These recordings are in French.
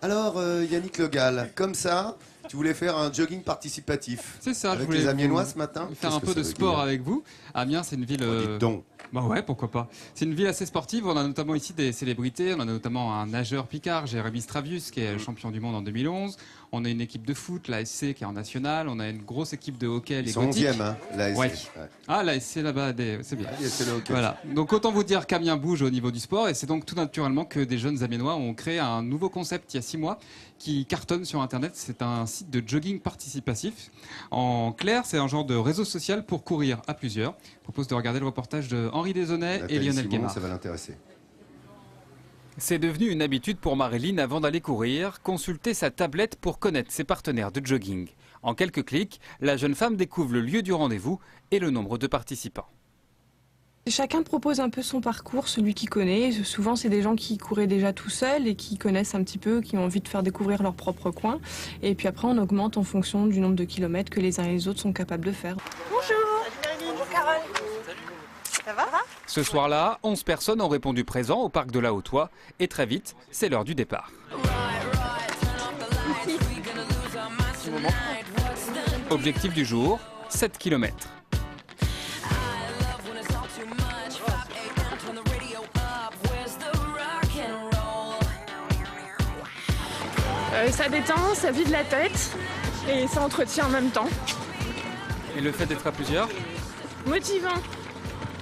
Alors, Yannick Le Gall, comme ça, tu voulais faire un jogging participatif. C'est ça, avec je voulais les Amiénois ce matin. faire un peu de sport avec vous. Amiens, c'est une ville. Dites donc. Bah ouais, pourquoi pas. C'est une ville assez sportive. On a notamment ici des célébrités. On a notamment un nageur picard, Jérémy Stravius, qui est champion du monde en 2011. On a une équipe de foot, l'ASC, qui est en national. On a une grosse équipe de hockey, les Ils sont Gothiques. 11e, hein, l'ASC. Ouais. Ouais. Ah, l'ASC là-bas, c'est bien. Ah, c'est le hockey. Voilà. Donc autant vous dire qu'Amiens bouge au niveau du sport et c'est donc tout naturellement que des jeunes Amiénois ont créé un nouveau concept il y a 6 mois qui cartonne sur Internet. C'est un site de jogging participatif. En clair, c'est un genre de réseau social pour courir à plusieurs. Je propose de regarder le reportage de Henri Desaunay et Lionel Simon, Guémard. ça va l'intéresser. C'est devenu une habitude pour Marilyn avant d'aller courir, consulter sa tablette pour connaître ses partenaires de jogging. En quelques clics, la jeune femme découvre le lieu du rendez-vous et le nombre de participants. Chacun propose un peu son parcours, celui qui connaît. Souvent, c'est des gens qui couraient déjà tout seuls et qui connaissent un petit peu, qui ont envie de faire découvrir leur propre coin. Et puis après, on augmente en fonction du nombre de kilomètres que les uns et les autres sont capables de faire. Bonjour. Bonjour Carole. Ça va? Ce soir-là, 11 personnes ont répondu présent au parc de la Haute-Oie et très vite, c'est l'heure du départ. Objectif du jour, 7 km. Ça détend, ça vide la tête et ça entretient en même temps. Et le fait d'être à plusieurs? Motivant.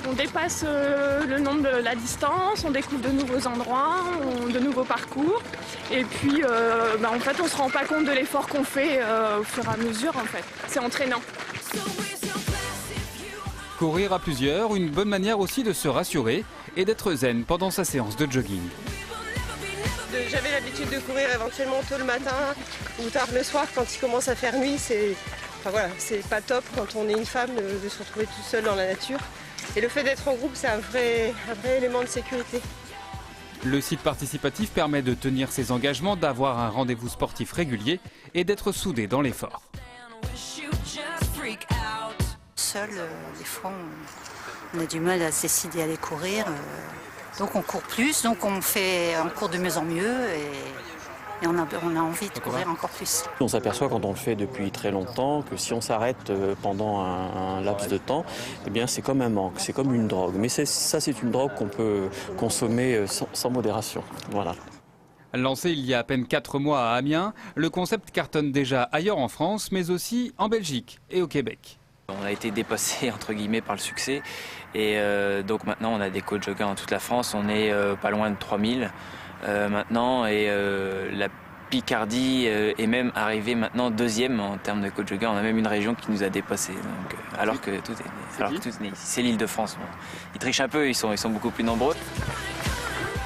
On dépasse le nombre de la distance, on découvre de nouveaux endroits, de nouveaux parcours. Et puis, en fait, on se rend pas compte de l'effort qu'on fait au fur et à mesure, en fait. C'est entraînant. Courir à plusieurs, une bonne manière aussi de se rassurer et d'être zen pendant sa séance de jogging. J'avais l'habitude de courir éventuellement tôt le matin ou tard le soir quand il commence à faire nuit. C'est pas top quand on est une femme de se retrouver toute seule dans la nature. Et le fait d'être en groupe, c'est un vrai élément de sécurité. Le site participatif permet de tenir ses engagements, d'avoir un rendez-vous sportif régulier et d'être soudé dans l'effort. Seul, des fois, on a du mal à se décider à aller courir. Donc on court plus, donc on court de mieux en mieux et on a envie de courir encore plus. On s'aperçoit quand on le fait depuis très longtemps que si on s'arrête pendant un laps de temps, eh bien c'est comme un manque, c'est comme une drogue. Mais ça c'est une drogue qu'on peut consommer sans modération. Voilà. Lancé il y a à peine 4 mois à Amiens, le concept cartonne déjà ailleurs en France, mais aussi en Belgique et au Québec. On a été dépassé entre guillemets par le succès et donc maintenant on a des coachs joggers dans toute la France, on est pas loin de 3000 maintenant et la Picardie est même arrivée maintenant 2e en termes de coach joggers. On a même une région qui nous a dépassé alors que tout est ici. C'est l'Île-de-France. Bon. Ils trichent un peu, ils sont beaucoup plus nombreux.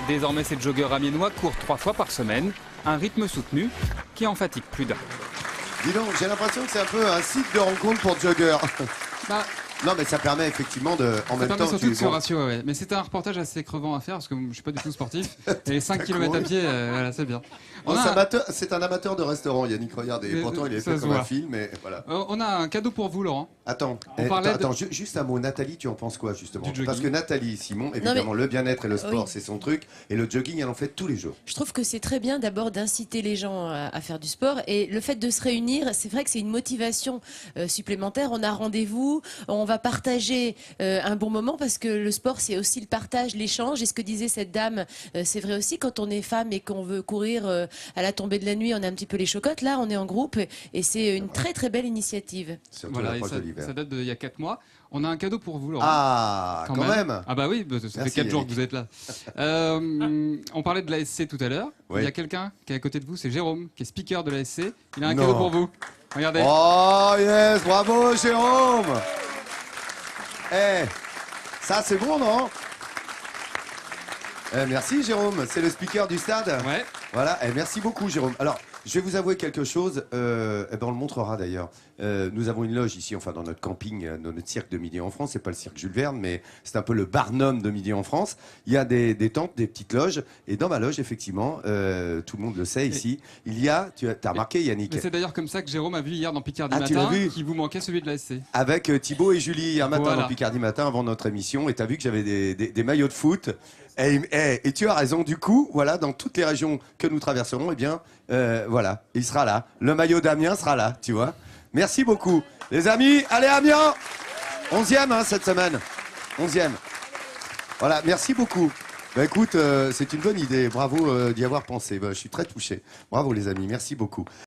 Désormais ces joggeurs amiénois courent 3 fois par semaine, un rythme soutenu qui en fatigue plus d'un. Dis donc, j'ai l'impression que c'est un peu un site de rencontre pour joggers. Bah, Non, mais ça permet effectivement de. En ça même permet temps, surtout de se rassurer, ouais. Mais c'était un reportage assez crevant à faire parce que je suis pas du tout sportif. Et 5 km à pied, voilà, c'est bien. C'est un amateur de restaurant, Yannick, regarde. Et pourtant, il est fait comme un film, mais voilà. On a un cadeau pour vous, Laurent. Attends, juste un mot. Nathalie, tu en penses quoi, justement? Parce que Nathalie, Simon, évidemment, le bien-être et le sport, c'est son truc. Et le jogging, elle en fait tous les jours. Je trouve que c'est très bien d'abord d'inciter les gens à faire du sport. Et le fait de se réunir, c'est vrai que c'est une motivation supplémentaire. On a rendez-vous, on va partager un bon moment parce que le sport, c'est aussi le partage, l'échange. Et ce que disait cette dame, c'est vrai aussi, quand on est femme et qu'on veut courir à la tombée de la nuit, on a un petit peu les chocottes. Là, on est en groupe et c'est une très très belle initiative. Voilà, ça date d'il y a 4 mois. On a un cadeau pour vous, Laurent. Ah, quand même. Ah bah oui, ça fait 4 jours que vous êtes là. On parlait de l'ASC tout à l'heure. Oui. Il y a quelqu'un qui est à côté de vous, c'est Jérôme, qui est speaker de l'ASC. Il a un cadeau pour vous. Regardez. Oh yes, bravo Jérôme. Ça c'est bon, non? Merci Jérôme, c'est le speaker du stade. Ouais. Voilà, merci beaucoup Jérôme. Alors, je vais vous avouer quelque chose, on le montrera d'ailleurs. Nous avons une loge ici, enfin dans notre camping, dans notre cirque de Midi en France. C'est pas le cirque Jules Verne, mais c'est un peu le Barnum de Midi en France. Il y a des tentes, des petites loges. Et dans ma loge, effectivement, tout le monde le sait ici, il y a, tu as remarqué Yannick? C'est d'ailleurs comme ça que Jérôme a vu hier dans Picardie tu l'as Matin, vu qu'il vous manquait celui de l'ASC. Avec Thibaut et Julie hier matin Voilà. dans Picardie Matin avant notre émission. Et tu as vu que j'avais des maillots de foot. Et tu as raison, du coup, voilà, dans toutes les régions que nous traverserons, eh bien, voilà, il sera là. Le maillot d'Amiens sera là, tu vois. Merci beaucoup. Les amis, allez Amiens 11e hein, cette semaine. 11e. Voilà, merci beaucoup. Bah, écoute, c'est une bonne idée. Bravo d'y avoir pensé. Bah, je suis très touché. Bravo les amis, merci beaucoup.